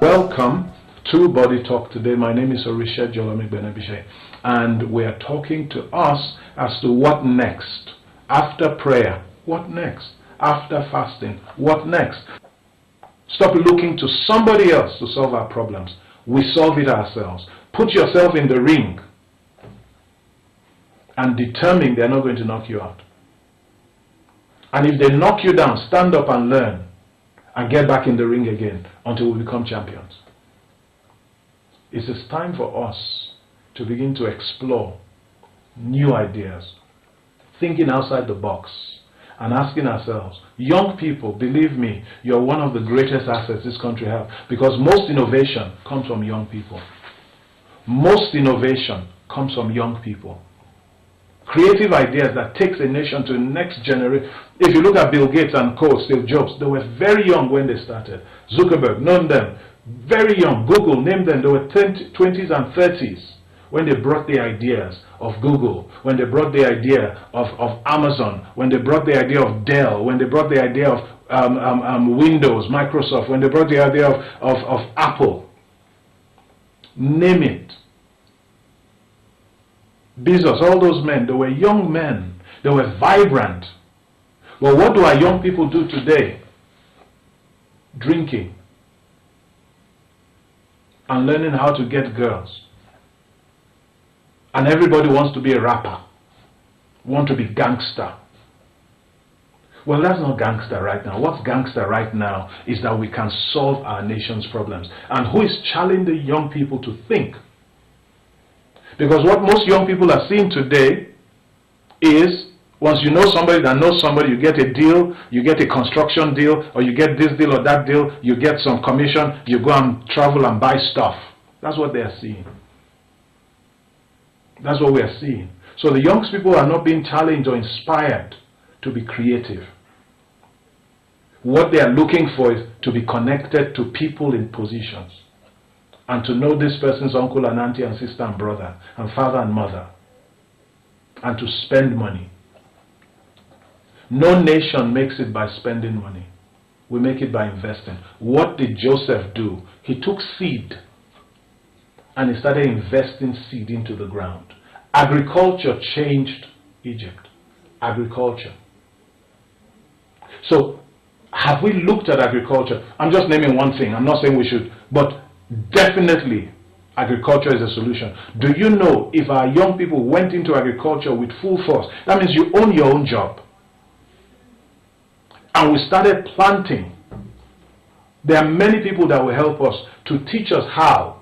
Welcome to Body Talk today. My name is Orisha Jolome Benebishe, and we are talking to us as to what next. After prayer, what next? After fasting, what next? Stop looking to somebody else to solve our problems. We solve it ourselves. Put yourself in the ring and determine they're not going to knock you out. And if they knock you down, stand up and learn and get back in the ring again until we become champions. It is time for us to begin to explore new ideas, thinking outside the box, and asking ourselves, young people, believe me, you're one of the greatest assets this country has, because most innovation comes from young people. Most innovation comes from young people. Creative ideas that takes a nation to the next generation. If you look at Bill Gates and Co., Steve Jobs, they were very young when they started. Zuckerberg, name them, very young. Google, name them, they were 20s and 30s when they brought the ideas of Google, when they brought the idea of Amazon, when they brought the idea of Dell, when they brought the idea of Windows, Microsoft, when they brought the idea of Apple. Name it. Bezos, all those men, they were young men. They were vibrant. Well, what do our young people do today? Drinking and learning how to get girls. And everybody wants to be a rapper, want to be gangster. Well, that's not gangster right now. What's gangster right now is that we can solve our nation's problems. And who is challenging the young people to think? Because what most young people are seeing today is, once you know somebody that knows somebody, you get a deal, you get a construction deal, or you get this deal or that deal, you get some commission, you go and travel and buy stuff. That's what they are seeing. That's what we are seeing. So the young people are not being challenged or inspired to be creative. What they are looking for is to be connected to people in positions, and to know this person's uncle and auntie and sister and brother and father and mother, and to spend money. No nation makes it by spending money. We make it by investing. What did Joseph do? He took seed and he started investing seed into the ground. Agriculture changed Egypt. Agriculture. So, have we looked at agriculture? I'm just naming one thing. I'm not saying we should, but definitely agriculture is a solution. Do you know, if our young people went into agriculture with full force, that means you own your own job, and we started planting, there are many people that will help us to teach us how.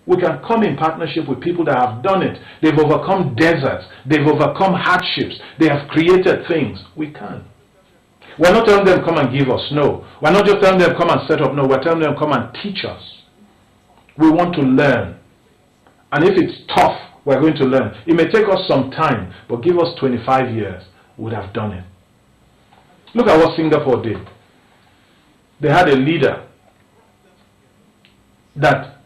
We can come in partnership with people that have done it. They've overcome deserts. They've overcome hardships. They have created things. We can. We're not telling them come and give us. No. We're not just telling them come and set up. No. We're telling them come and teach us. We want to learn. And if it's tough, we're going to learn. It may take us some time, but give us 25 years. We would have done it. Look at what Singapore did. They had a leader that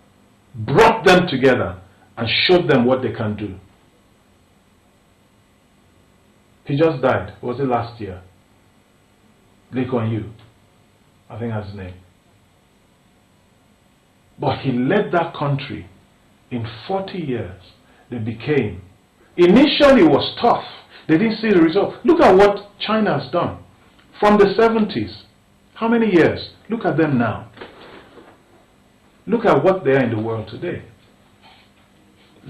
brought them together and showed them what they can do. He just died. Was it last year? Lee Kuan Yew, I think that's his name. But he led that country. In 40 years, they became. Initially, it was tough. They didn't see the result. Look at what China has done. From the 70s, how many years? Look at them now. Look at what they are in the world today.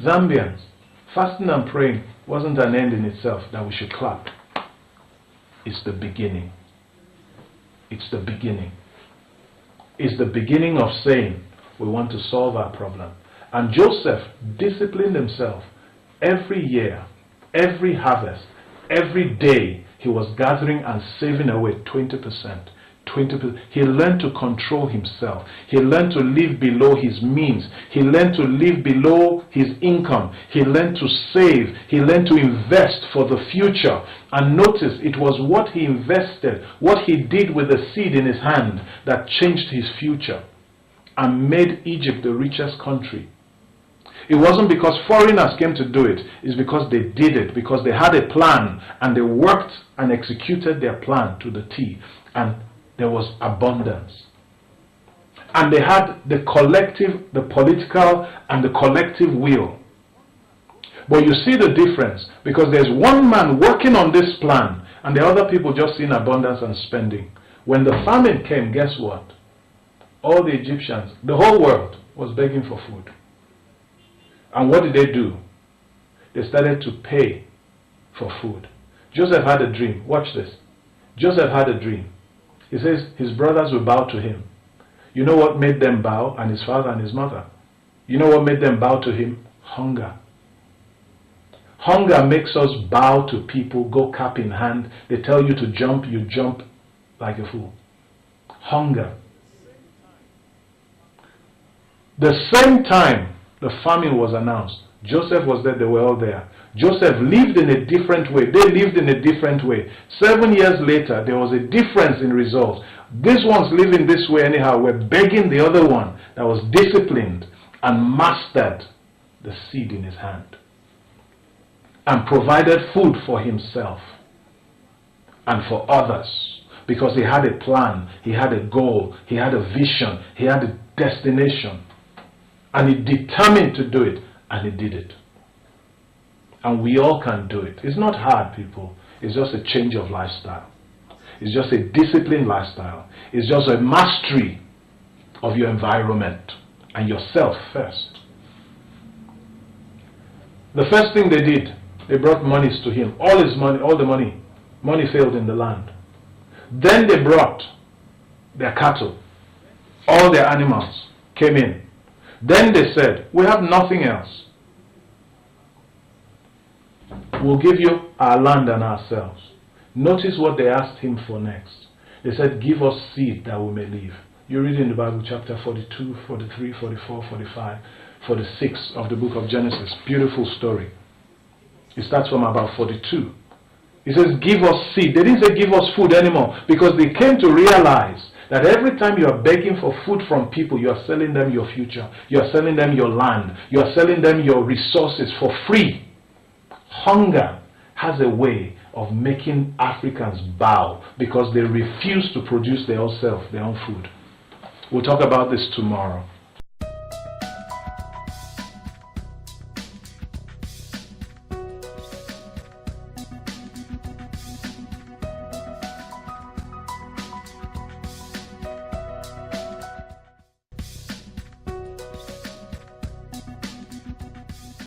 Zambians, fasting and praying wasn't an end in itself that we should clap. It's the beginning. It's the beginning. It's the beginning of saying we want to solve our problem. And Joseph disciplined himself every year, every harvest, every day he was gathering and saving away 20%. 20%. He learned to control himself. He learned to live below his means. He learned to live below his income. He learned to save. He learned to invest for the future. And notice, it was what he invested, what he did with the seed in his hand, that changed his future and made Egypt the richest country. It wasn't because foreigners came to do it. It's because they did it, because they had a plan and they worked and executed their plan to the T. And there was abundance. And they had the collective, the political and the collective will. But you see the difference, because there's one man working on this plan and the other people just in abundance and spending. When the famine came, guess what? All the Egyptians, the whole world was begging for food. And what did they do? They started to pay for food. Joseph had a dream. Watch this. Joseph had a dream. He says his brothers will bow to him. You know what made them bow? And his father and his mother. You know what made them bow to him? Hunger. Hunger makes us bow to people, go cap in hand. They tell you to jump, you jump like a fool. Hunger. The same time the famine was announced, Joseph was there, they were all there. Joseph lived in a different way. They lived in a different way. 7 years later, there was a difference in results. These ones living this way anyhow were begging the other one that was disciplined and mastered the seed in his hand and provided food for himself and for others, because he had a plan, he had a goal, he had a vision, he had a destination, and he determined to do it, and he did it. And we all can do it. It's not hard, people. It's just a change of lifestyle. It's just a disciplined lifestyle. It's just a mastery of your environment and yourself first. The first thing they did, they brought monies to him. All his money, all the money. Money failed in the land. Then they brought their cattle. All their animals came in. Then they said, we have nothing else. We'll give you our land and ourselves. Notice what they asked him for next. They said, give us seed that we may live. You read in the Bible chapter 42, 43, 44, 45, 46 of the book of Genesis. Beautiful story. It starts from about 42. He says, give us seed. They didn't say give us food anymore, because they came to realize that every time you are begging for food from people, you are selling them your future. You are selling them your land. You are selling them your resources for free. Hunger has a way of making Africans bow, because they refuse to produce their own self, their own food. We'll talk about this tomorrow.